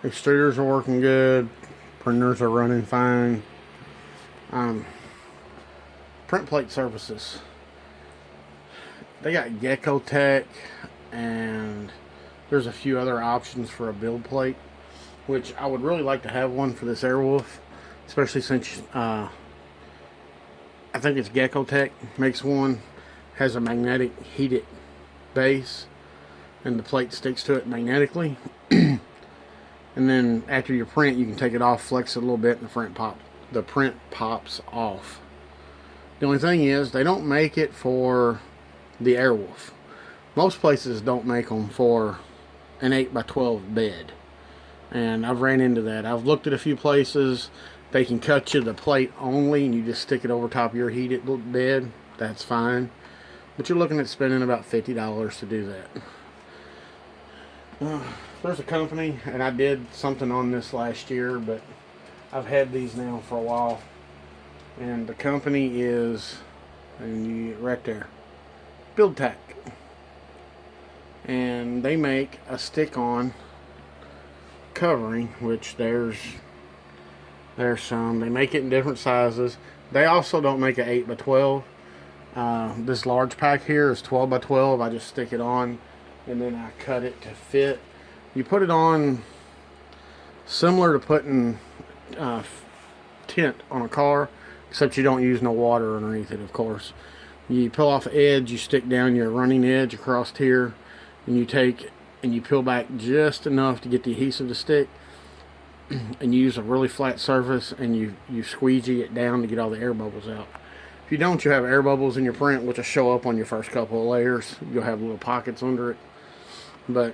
Extruders are working good. Printers are running fine. Um, Print plate surfaces. They got Buildtak, and there's a few other options for a build plate, which I would really like to have one for this Airwolf, especially since I think it's Buildtak makes one, has a magnetic heated base, and the plate sticks to it magnetically. And then after you print, you can take it off, flex it a little bit, and the print pops off. The only thing is, they don't make it for the Airwolf. Most places don't make them for an 8x12 bed. And I've ran into that. I've looked at a few places. They can cut you the plate only, and you just stick it over top of your heated bed. That's fine. But you're looking at spending about $50 to do that. There's a company, and I did something on this last year, but I've had these now for a while. And the company is, right there, Buildtak. And they make a stick-on covering, which there's some. They make it in different sizes. They also don't make an 8x12. This large pack here is 12x12. I just stick it on, and then I cut it to fit. You put it on similar to putting tint on a car, except you don't use no water underneath it, of course. You peel off the edge, you stick down your running edge across here, and you take and you peel back just enough to get the adhesive to stick, and you use a really flat surface, and you squeegee it down to get all the air bubbles out. If you don't, you have air bubbles in your print, which will show up on your first couple of layers. You'll have little pockets under it. But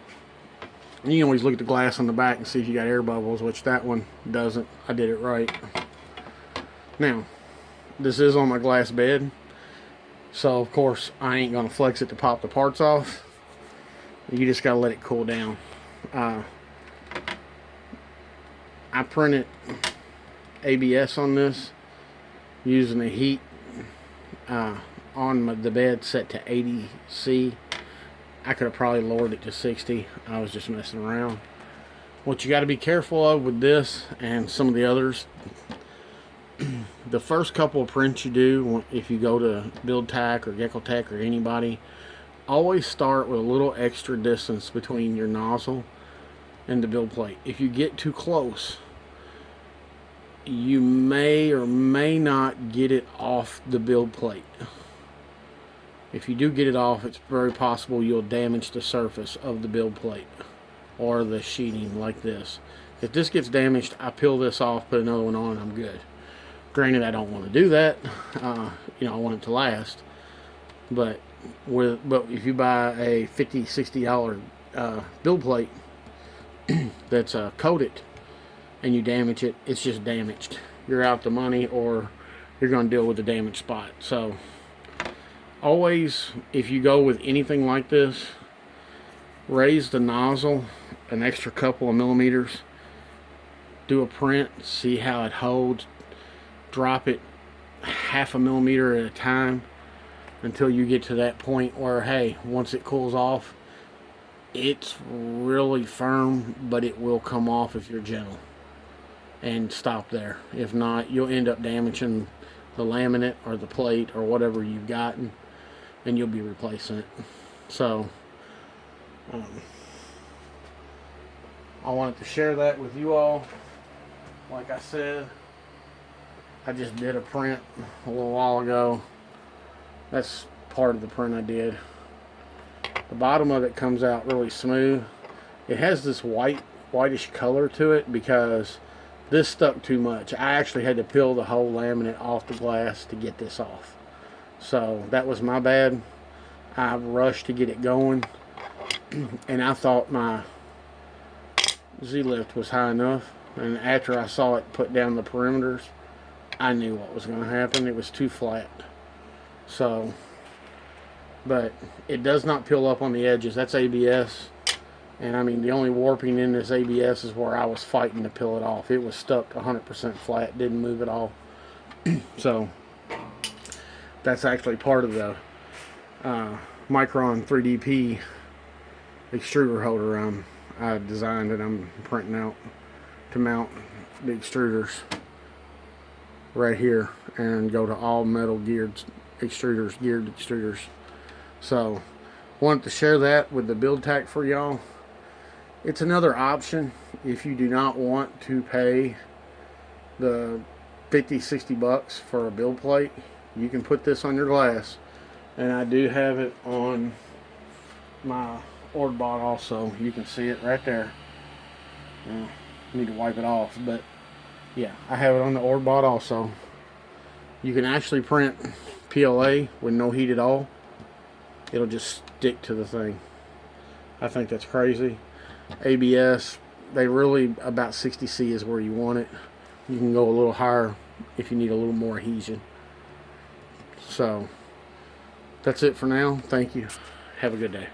you can always look at the glass on the back and see if you got air bubbles, which that one doesn't. I did it right. Now, this is on my glass bed, so of course I ain't gonna flex it to pop the parts off. You just gotta let it cool down. I printed ABS on this using the heat on the bed set to 80°C. I could have probably lowered it to 60. I was just messing around. What you got to be careful of with this and some of the others, the first couple of prints you do, if you go to Buildtak or Buildtak or anybody, always start with a little extra distance between your nozzle and the build plate. If you get too close, you may or may not get it off the build plate. If you do get it off, it's very possible you'll damage the surface of the build plate or the sheeting like this. If this gets damaged, I peel this off, put another one on, and I'm good. Granted, I don't want to do that. I want it to last. But if you buy a $50, $60 build plate that's coated and you damage it, it's just damaged. You're out the money, or you're going to deal with the damaged spot. So always, if you go with anything like this, raise the nozzle an extra couple of millimeters. Do a print, see how it holds. Drop it half a millimeter at a time until you get to that point where, hey, once it cools off, it's really firm, but it will come off if you're gentle. And stop there. If not, you'll end up damaging the laminate or the plate or whatever you've gotten, and you'll be replacing it. So I wanted to share that with you all. Like I said, I just did a print a little while ago. That's part of the print I did. The bottom of it comes out really smooth. It has this whitish color to it because this stuck too much. I actually had to peel the whole laminate off the glass to get this off. So that was my bad. I rushed to get it going, and I thought my Z-lift was high enough. And after I saw it put down the perimeters, I knew what was going to happen. It was too flat. So, but it does not peel up on the edges. That's ABS. And I mean, the only warping in this ABS is where I was fighting to peel it off. It was stuck 100% flat, didn't move at all. So, that's actually part of the Micron 3DP extruder holder I designed and I'm printing out to mount the extruders right here and go to all metal geared extruders. So wanted to share that with the Buildtak for y'all. It's another option if you do not want to pay the 50-60 bucks for a build plate. You can put this on your glass, and I do have it on my Ordbot also. You can see it right there. Need to wipe it off, but yeah, I have it on the Ordbot also. You can actually print PLA with no heat at all. It'll just stick to the thing. I think that's crazy. ABS, they really, about 60C is where you want it. You can go a little higher if you need a little more adhesion. So that's it for now. Thank you. Have a good day.